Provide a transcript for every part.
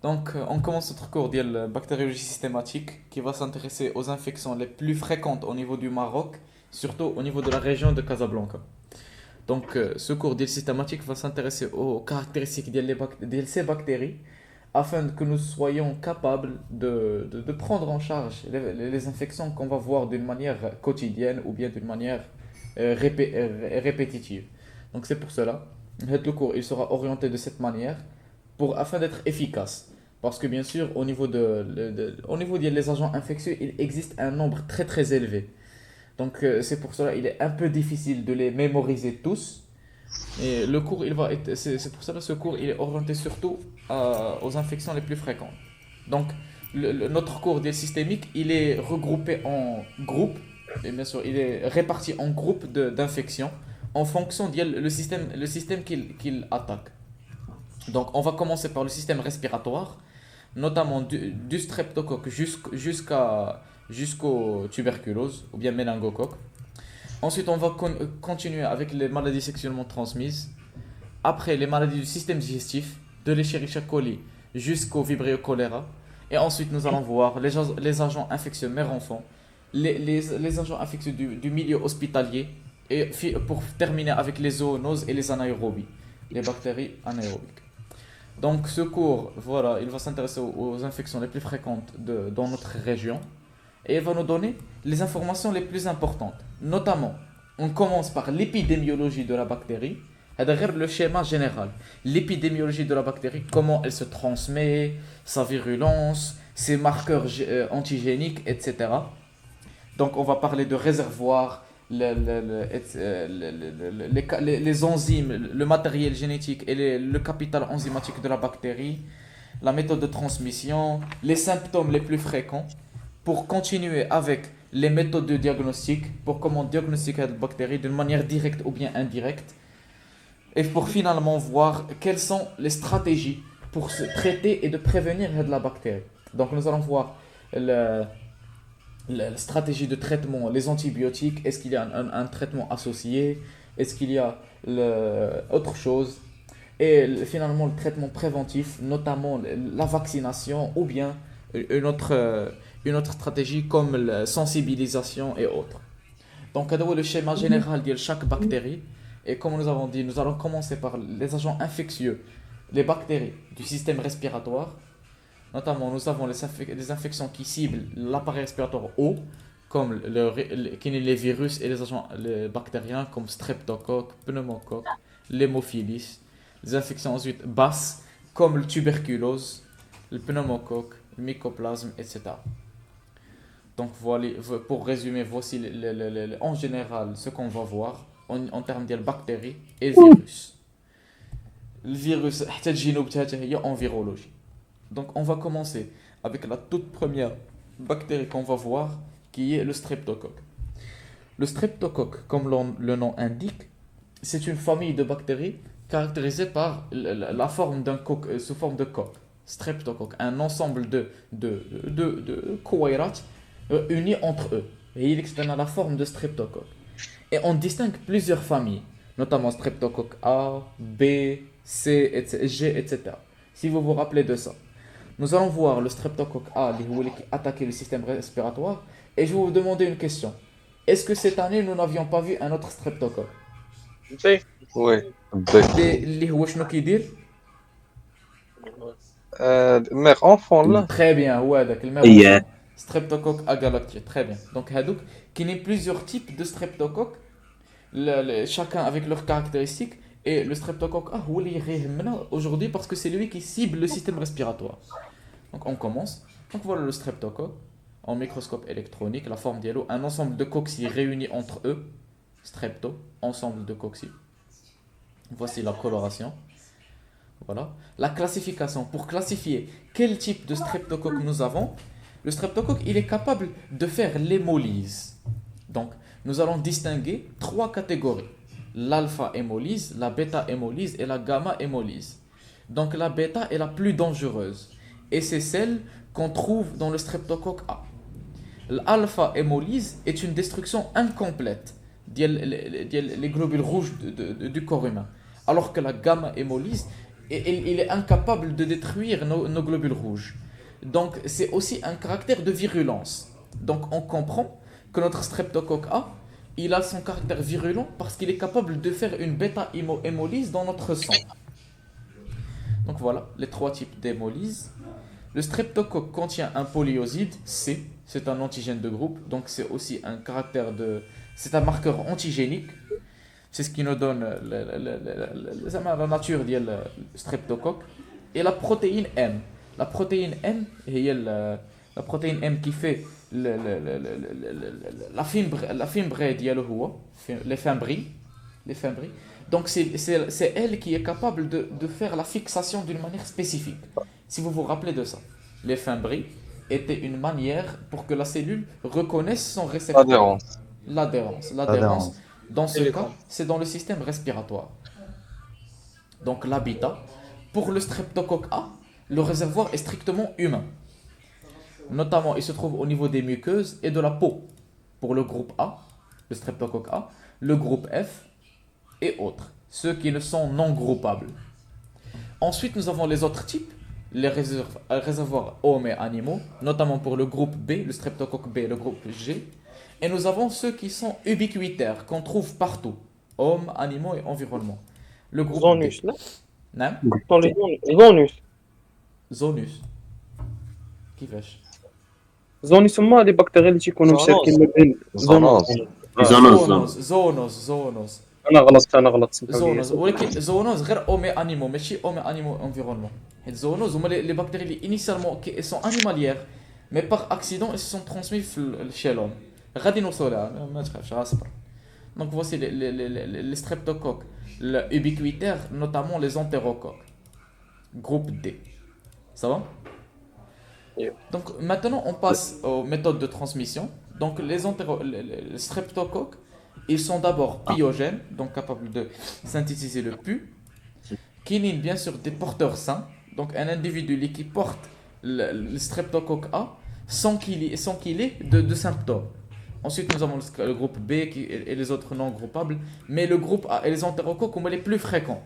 Donc, on commence notre cours de bactériologie systématique qui va s'intéresser aux infections les plus fréquentes au niveau du Maroc, surtout au niveau de la région de Casablanca. Donc, ce cours de systématique va s'intéresser aux caractéristiques de ces bactéries afin que nous soyons capables de prendre en charge les infections qu'on va voir d'une manière quotidienne ou bien d'une manière répétitive. Donc, c'est pour cela. Le cours il sera orienté de cette manière afin d'être efficace. Parce que bien sûr, au niveau des agents infectieux, il existe un nombre très très élevé. Donc c'est pour cela il est un peu difficile de les mémoriser tous. Et le cours, c'est pour cela ce cours, il est orienté surtout aux infections les plus fréquentes. Donc notre cours des systémiques, il est regroupé en groupes. Et bien sûr, il est réparti en groupes d'infections en fonction le système qu'il attaque. Donc, on va commencer par le système respiratoire, notamment du streptocoque jusqu'au tuberculose ou bien méningocoque. Ensuite, on va continuer avec les maladies sexuellement transmises. Après, les maladies du système digestif, de l'Escherichia coli jusqu'au Vibrio choléra. Et ensuite, nous allons voir les agents infectieux mère-enfant, les agents infectieux du milieu hospitalier. Et pour terminer avec les zoonoses et les anaérobies, les bactéries anaérobiques. Donc ce cours, voilà, il va s'intéresser aux infections les plus fréquentes dans notre région et il va nous donner les informations les plus importantes. Notamment, on commence par l'épidémiologie de la bactérie, c'est-à-dire le schéma général. L'épidémiologie de la bactérie, comment elle se transmet, sa virulence, ses marqueurs antigéniques, etc. Donc on va parler de réservoirs, les enzymes, le matériel génétique et le capital enzymatique de la bactérie, la méthode de transmission, les symptômes les plus fréquents, pour continuer avec les méthodes de diagnostic, pour comment diagnostiquer la bactérie d'une manière directe ou bien indirecte, et pour finalement voir quelles sont les stratégies pour se traiter et de prévenir la bactérie. Donc nous allons voir le, la stratégie de traitement, les antibiotiques, est-ce qu'il y a un traitement associé, est-ce qu'il y a autre chose, et finalement le traitement préventif, notamment la vaccination ou bien une autre, euh, une autre stratégie comme la sensibilisation et autres. Donc, c'est le schéma général de chaque bactérie. Et comme nous avons dit, nous allons commencer par les agents infectieux, les bactéries du système respiratoire. Notamment, nous avons les infections qui ciblent l'appareil respiratoire haut, comme les virus et les bactériens comme streptocoque, pneumocoque, l'hémophilus. Les infections ensuite basses, comme le tuberculose, le pneumocoque, le mycoplasme, etc. Donc voilà, pour résumer, voici en général ce qu'on va voir en termes de bactéries et virus. Le virus, حتى الجينوم تاعته هي en virologie. Donc on va commencer avec la toute première bactérie qu'on va voir, qui est le streptocoque. Le streptocoque, comme le nom indique, c'est une famille de bactéries caractérisée par la forme d'un coque, sous forme de coque. Streptocoque, un ensemble de coairats unis entre eux. Et il existe la forme de streptocoque. Et on distingue plusieurs familles, notamment streptocoque A, B, C, etc., G, etc. Si vous vous rappelez de ça. Nous allons voir le streptocoque A qui attaquait le système respiratoire. Et je vais vous demander une question. Est-ce que cette année, nous n'avions pas vu un autre streptocoque? فهمتي؟ وي بي اللي هو شنو كيدير؟ ميغ اونفون لا Très bien, هو هذاك المير اييه. enfant. Streptocoque agalactiae, très bien. Donc هذوك كاينين plusieurs types de streptocoques, chacun avec leurs caractéristiques. Et le streptocoque A هو اللي يهمنا aujourd'hui parce que c'est lui qui cible le système respiratoire. Donc on commence. Donc voilà le streptocoque en microscope électronique, la forme dialo, un ensemble de cocci réunis entre eux, strepto, ensemble de cocci. Voici la coloration. Voilà. La classification. Pour classifier quel type de streptocoque nous avons, le streptocoque, il est capable de faire l'hémolyse. Donc, nous allons distinguer trois catégories. L'alpha-hémolyse, la bêta-hémolyse et la gamma-hémolyse. Donc, la bêta est la plus dangereuse. Et c'est celle qu'on trouve dans le streptocoque A. L'alpha-hémolyse est une destruction incomplète des globules rouges du corps humain. Alors que la gamma-hémolyse et il est incapable de détruire nos globules rouges. Donc c'est aussi un caractère de virulence. Donc on comprend que notre streptocoque A, il a son caractère virulent parce qu'il est capable de faire une bêta-hémolyse dans notre sang. Donc voilà, les trois types d'hémolyse. Le streptocoque contient un polyoside, C, c'est un antigène de groupe, donc c'est aussi un caractère de... C'est un marqueur antigénique, c'est ce qui nous donne la nature du streptocoque. Et la protéine M. La protéine M, la protéine M qui fait la fibrée les fibrilles. Donc c'est elle qui est capable de faire la fixation d'une manière spécifique. Si vous vous rappelez de ça, les fibrilles étaient une manière pour que la cellule reconnaisse son récepteur. Adhérence. L'adhérence, dans ce cas, c'est dans le système respiratoire. Donc l'habitat, pour le streptocoque A, le réservoir est strictement humain. Notamment, il se trouve au niveau des muqueuses et de la peau. Pour le groupe A, le streptocoque A, le groupe F et autres, ceux qui ne sont non groupables. Ensuite, nous avons les autres types, les réservoirs hommes et animaux, notamment pour le groupe B, le streptocoque B, le groupe G. Et nous avons ceux qui sont ubiquitaires, qu'on trouve partout, hommes, animaux et environnement. Le groupe Zonus, B. là. Non? Dans les zonus. Zonus. كيفاش؟ زونيس هما لي بكتيريا اللي تيكونوا مشاركين ما بين زونوس. انا غلطت زونوز، ولكن زونوز غير اومي انيمو ماشي اومي انيمو انفيرونمون. حيت زونوز هما لي بكتيريا اللي انيسيالمون كي سون انيماليير مي باغ اكسيدون ils sont transmis chez l'homme. غادي نوصلوا لها ما تخافش غاصبر. Donc voici les streptocoques ubiquitaires, notamment les entérocoques. Groupe D. Ça va? Donc maintenant on passe aux méthodes de transmission. Donc les streptocoques, ils sont d'abord pyogènes, donc capables de synthétiser le pus, qui nient bien sûr des porteurs sains. Donc un individu qui porte le streptocoque A sans qu'il ait de symptômes. Ensuite nous avons le groupe B et les autres non groupables, mais le groupe A et les entérocoques sont les plus fréquents,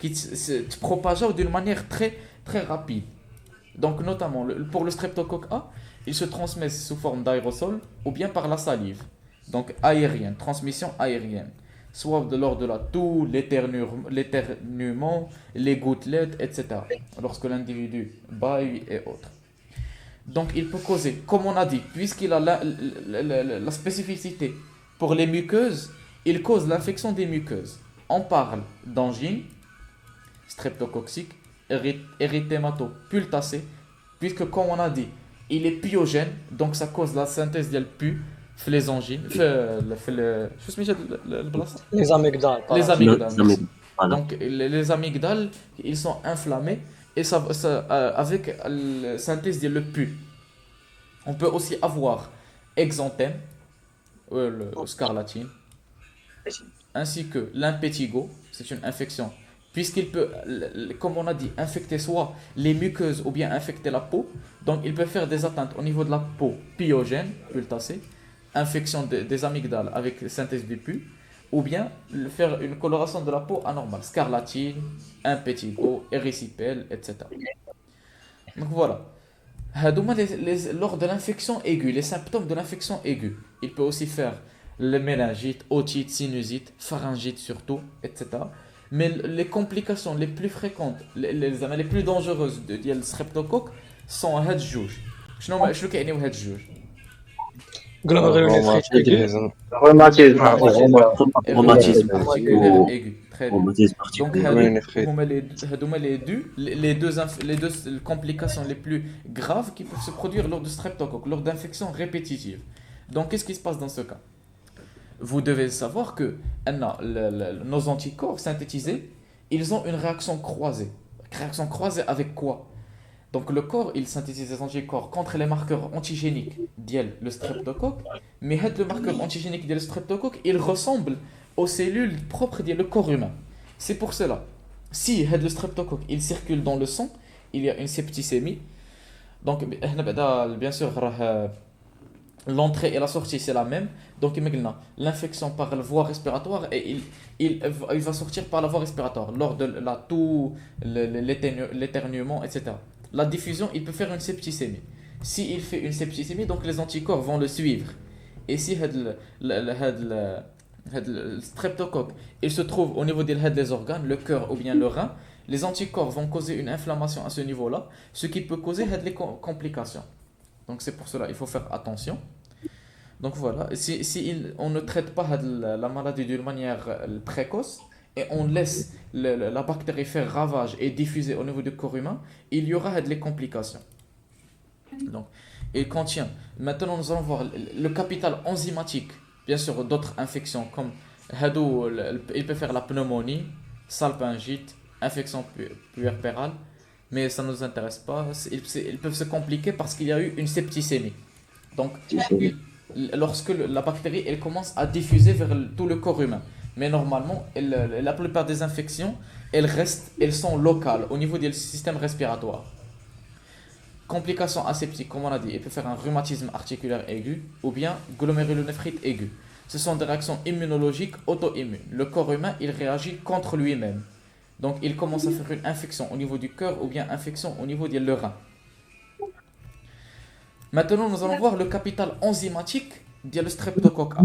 qui se propagent d'une manière très très rapide. Donc notamment pour le streptocoque A, il se transmet sous forme d'aérosol ou bien par la salive. Donc aérienne, transmission aérienne. Soit lors de la toux, l'éternuement, les gouttelettes, etc. Lorsque l'individu bâille et autres. Donc il peut causer, comme on a dit, puisqu'il a la spécificité pour les muqueuses, il cause l'infection des muqueuses. On parle d'angine, streptococcique, érythémato-pultacée, puisque comme on a dit, il est pyogène, donc ça cause la synthèse de pu, les angines, Les amygdales. les amygdales. Voilà. Donc les amygdales, ils sont inflammés et ça avec la synthèse de le pu. On peut aussi avoir exanthème, le scarlatine, ainsi que l'impétigo, c'est une infection. Puisqu'il peut, comme on a dit, infecter soit les muqueuses ou bien infecter la peau. Donc il peut faire des atteintes au niveau de la peau pyogène, pultacée, infection des amygdales avec synthèse du pus, ou bien faire une coloration de la peau anormale, scarlatine, impétigo, érysipèle, etc. Donc voilà. Lors de l'infection aiguë, les symptômes de l'infection aiguë, il peut aussi faire le méningite, otite, sinusite, pharyngite surtout, etc. Mais les complications les plus fréquentes, les plus dangereuses de le streptocoque sont هاد جوج. شنو كيعنيو هاد جوج؟ Rhumatisme. Rhumatisme. Aigu. Très bien. Rhumatisme Donc هادوما les deux complications les plus graves qui peuvent se produire lors de streptocoque, lors d'infections répétitives. Donc qu'est-ce qui se passe dans ce cas? Vous devez savoir que nos anticorps synthétisés, ils ont une réaction croisée. Réaction croisée avec quoi? Donc le corps, il synthétise des anticorps contre les marqueurs antigéniques le streptocoque, mais le marqueur antigénique le streptocoque, il ressemble aux cellules propres du corps humain. C'est pour cela, si le streptocoque, il circule dans le sang, il y a une septicémie. Donc bien sûr, L'entrée et la sortie, c'est la même. Donc, maintenant, l'infection par la voie respiratoire, et il va sortir par la voie respiratoire lors de la toux, l'éternuement, etc. La diffusion, il peut faire une septicémie. S'il fait une septicémie, donc les anticorps vont le suivre. Et si le streptocoque il se trouve au niveau des organes, le cœur ou bien le rein, les anticorps vont causer une inflammation à ce niveau-là, ce qui peut causer les complications. Donc c'est pour cela il faut faire attention. Donc voilà, si on ne traite pas la maladie d'une manière précoce et on laisse la bactérie faire ravage et diffuser au niveau du corps humain, il y aura des complications. Donc, il contient, maintenant nous allons voir le capital enzymatique, bien sûr d'autres infections comme il peut faire la pneumonie, salpingite, infection puerpérale, mais ça ne nous intéresse pas. Ils peuvent se compliquer parce qu'il y a eu une septicémie. Donc, lorsque la bactérie elle commence à diffuser vers tout le corps humain. Mais normalement, la plupart des infections, elles sont locales au niveau du système respiratoire. Complications aseptiques, comme on a dit, il peut faire un rhumatisme articulaire aigu ou bien glomérulonéphrite aiguë. Ce sont des réactions immunologiques auto-immunes. Le corps humain, il réagit contre lui-même. Donc, il commence à faire une infection au niveau du cœur ou bien infection au niveau du rein. Maintenant, nous allons voir le capital enzymatique du streptocoque A.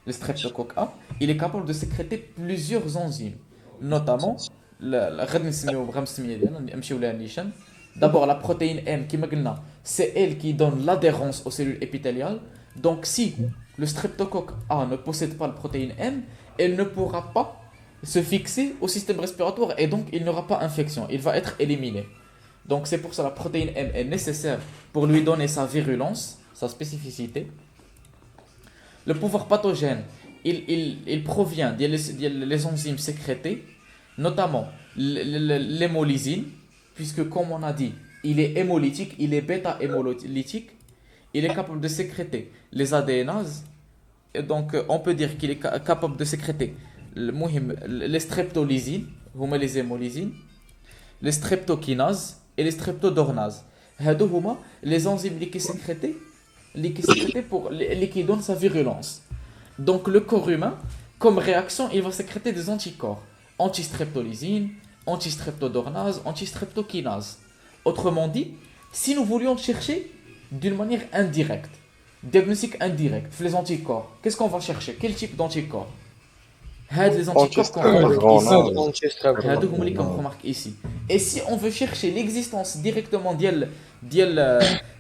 Le streptocoque A, il est capable de sécréter plusieurs enzymes, notamment d'abord la protéine M, c'est elle qui donne l'adhérence aux cellules épithéliales. Donc, si le streptocoque A ne possède pas la protéine M, elle ne pourra pas se fixer au système respiratoire et donc il n'aura pas infection, il va être éliminé. Donc c'est pour ça que la protéine M est nécessaire pour lui donner sa virulence, sa spécificité. Le pouvoir pathogène, il provient des enzymes sécrétées, notamment l'hémolysine, puisque comme on a dit, il est hémolytique, il est bêta-hémolytique, il est capable de sécréter les adénases, et donc on peut dire qu'il est capable de sécréter les streptolysines, les hémolysines, les streptokinases et les streptodornases. هادو هما les enzymes qui qui donnent sa virulence. Donc le corps humain, comme réaction, il va sécréter des anticorps, antistreptolysine, antistreptodornase, antistreptokinase. Autrement dit, si nous voulions chercher d'une manière indirecte, diagnostic indirect, les anticorps, qu'est-ce qu'on va chercher? Quel type d'anticorps? Les anticorps qu'on remarque ici. Et si on veut chercher l'existence directement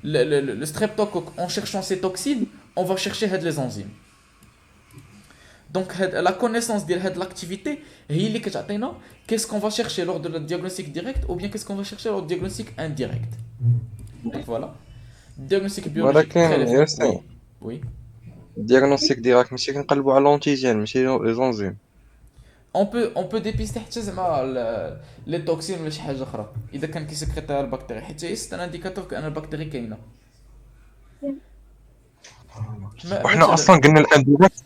le streptocoque en cherchant ces toxines, on va chercher les enzymes. Donc la connaissance de l'activité, qu'est-ce qu'on va chercher lors de le diagnostic direct ou bien qu'est-ce qu'on va chercher lors du diagnostic indirect. Donc voilà. Diagnostic biologique. Oui. Diagnostic direct, ماشي كنقلبوا على l'antigène, ماشي les enzymes. On peut dépister حتى زعما les toxines ولا شي حاجه اخرى اذا كان كيسكريتها البكتيريا حيت c'est un indicateur كأن البكتيريا كاينه. وحنا اصلا قلنا الانديريكت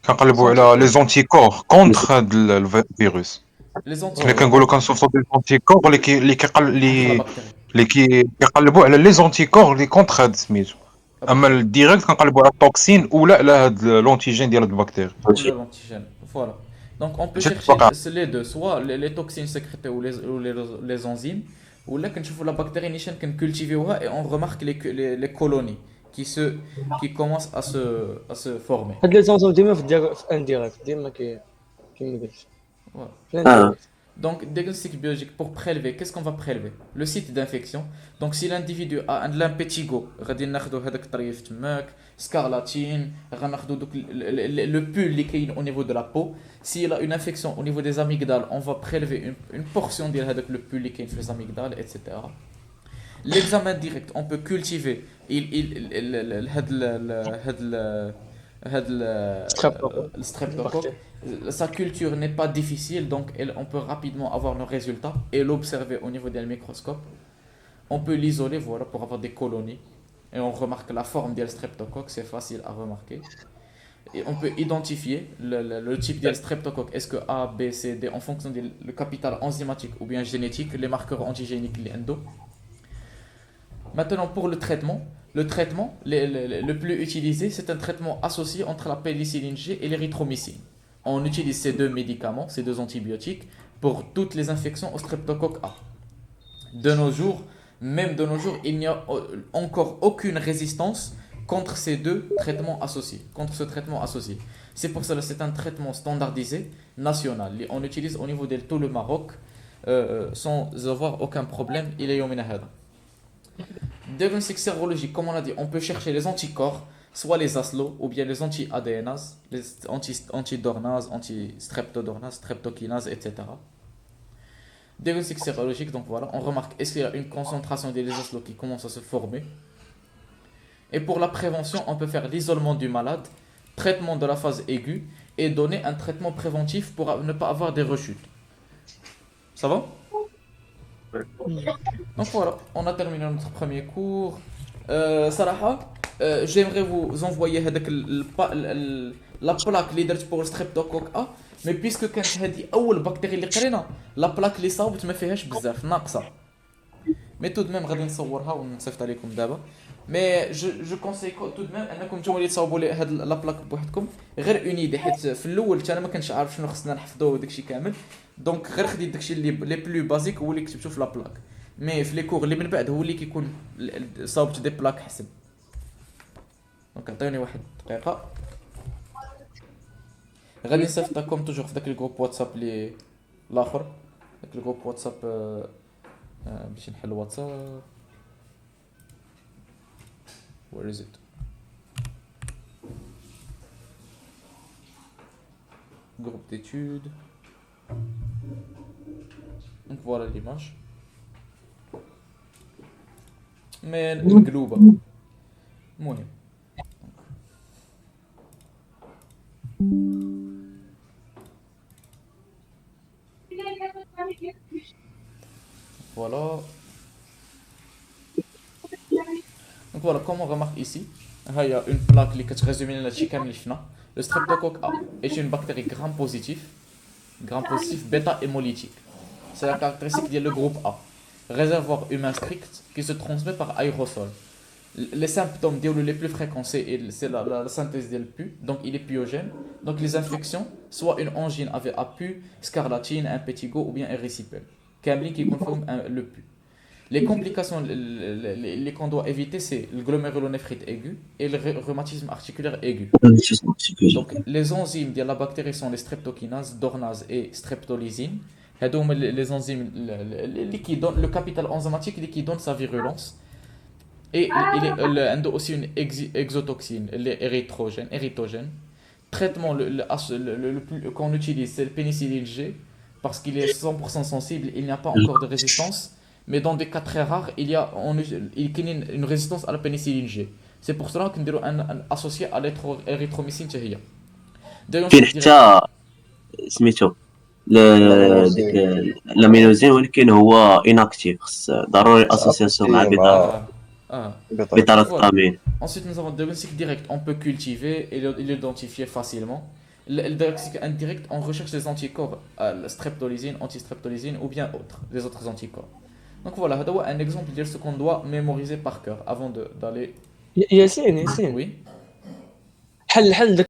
كنقلبوا على لي زونتيكور كونتر هاد الفيروس. حنا كنقولوا كنصوفطوا دي زونتيكور اللي كيقلبوا على لي زونتيكور اللي كونتر هاد سميتو. اما الديريكت كنقلبوا على التوكسين ولا على هاد لونتيجين ديال البكتيريا. Voilà. Donc on peut chercher les deux, soit les toxines sécrétées ou les enzymes, ou là quand je vois la bactérie nichane qu'on cultive et on remarque les colonies qui commencent à se former. هاد لي زونزيم ديما في انديريكت ديما كيما قلت. Voilà. Donc, diagnostic biologique pour prélever, qu'est-ce qu'on va prélever? Le site d'infection. Donc, si l'individu a un l'impétigo, scarlatine, le pull au niveau de la peau. S'il a une infection au niveau des amygdales, on va prélever une portion de le pull qui est les amygdales, etc. L'examen direct, on peut cultiver le streptocoque. Sa culture n'est pas difficile, donc on peut rapidement avoir nos résultats et l'observer au niveau d'un microscope. On peut l'isoler, voilà, pour avoir des colonies. Et on remarque la forme du streptocoque, c'est facile à remarquer. Et on peut identifier le type de streptocoque, est-ce que A, B, C, D, en fonction du capital enzymatique ou bien génétique, les marqueurs antigéniques, les endo. Maintenant, pour le traitement le plus utilisé, c'est un traitement associé entre la pénicilline G et l'érythromycine. On utilise ces deux médicaments, ces deux antibiotiques, pour toutes les infections au streptocoque A. De nos jours, il n'y a encore aucune résistance contre ces deux traitements associés, contre ce traitement associé. C'est pour cela que c'est un traitement standardisé, national. On utilise au niveau de tout le Maroc sans avoir aucun problème. Il est yomina hada. Diagnostic sérologique, comme on a dit, on peut chercher les anticorps, soit les ASLO ou bien les anti-ADNases, les anti-dornases, anti-streptodornases, streptokinase, etc. Diagnostic sérologique, donc voilà, on remarque est-ce qu'il y a une concentration des ASLO qui commence à se former. Et pour la prévention, on peut faire l'isolement du malade, traitement de la phase aiguë et donner un traitement préventif pour ne pas avoir des rechutes. Ça va? Donc voilà, on a terminé notre premier cours. Saraha, j'aimerais vous envoyer la plaque اللي درت pour le streptocoque A, mais puisque كانت هذه اول بكتيريا اللي قرينا لا بلاك اللي صاوبت ما فيهاش بزاف ناقصه. مي تو دميم غادي نصورها ونصيفط عليكم دابا. مي جو كونساي تو دميم انكم نتوما اللي تصاوبوا لي هاد لا بلاك بوحدكم غير اون ايدي، حيت في الاول انا ما كنتش عارف شنو خصنا نحفظوا وداكشي كامل، دونك غير خديت داكشي اللي لي بلو بازيك هو اللي كتبته في لا بلاك. مي في لي كور اللي من بعد هو اللي كيكون صاوبت دي بلاك حسب. دونك عطيوني واحد دقيقه غادي نصيفطكم توجور في داك الجروب واتساب اللي الاخر، داك الجروب واتساب باش نحل واتساب. Where is it? Groupe d'études. Donc voilà l'image. Mais مقلوبة. المهم. Voilà. Donc voilà, comme on remarque ici, il y a une plaque qui résume la chicane. Le streptocoque A est une bactérie gram-positif bêta-hémolytique. C'est la caractéristique du groupe A. Réservoir humain strict qui se transmet par aérosol. Les symptômes les plus fréquents, c'est la synthèse del pu, donc il est pyogène. Donc les infections, soit une angine avec apu, scarlatine, impétigo ou bien érysipèle. Camli qui conforme le pu. Les complications qu'on doit éviter, c'est le glomérulonéphrite aigu et le rhumatisme articulaire aigu. Donc, les enzymes de la bactérie sont les streptokinases, dornases et streptolysine. Les enzymes qui donnent le capital enzymatique qui donne sa virulence. Et il y a aussi une exotoxine, les érythogènes. Traitement qu'on utilise, c'est le pénicilline G, parce qu'il est 100% sensible, il n'y a pas encore de résistance. Mais dans des cas très rares, il y a une résistance à la pénicilline G. C'est pour cela qu'on dit associé à l'érythromycine تهي. كاين حتى سميتو لامينوزين ولكن هو اناكتيف، خص ضروري اسوسياسيون مع بيتاراتامين. Ensuite nous avons le diagnostic direct, on peut cultiver et l'identifier facilement. Le diagnostic indirect, on recherche les anticorps, streptolysine, antistreptolysine ou bien les autres anticorps. Donc voilà, c'est un exemple de ce qu'on doit mémoriser par cœur avant d'aller. ياسين Oui. حل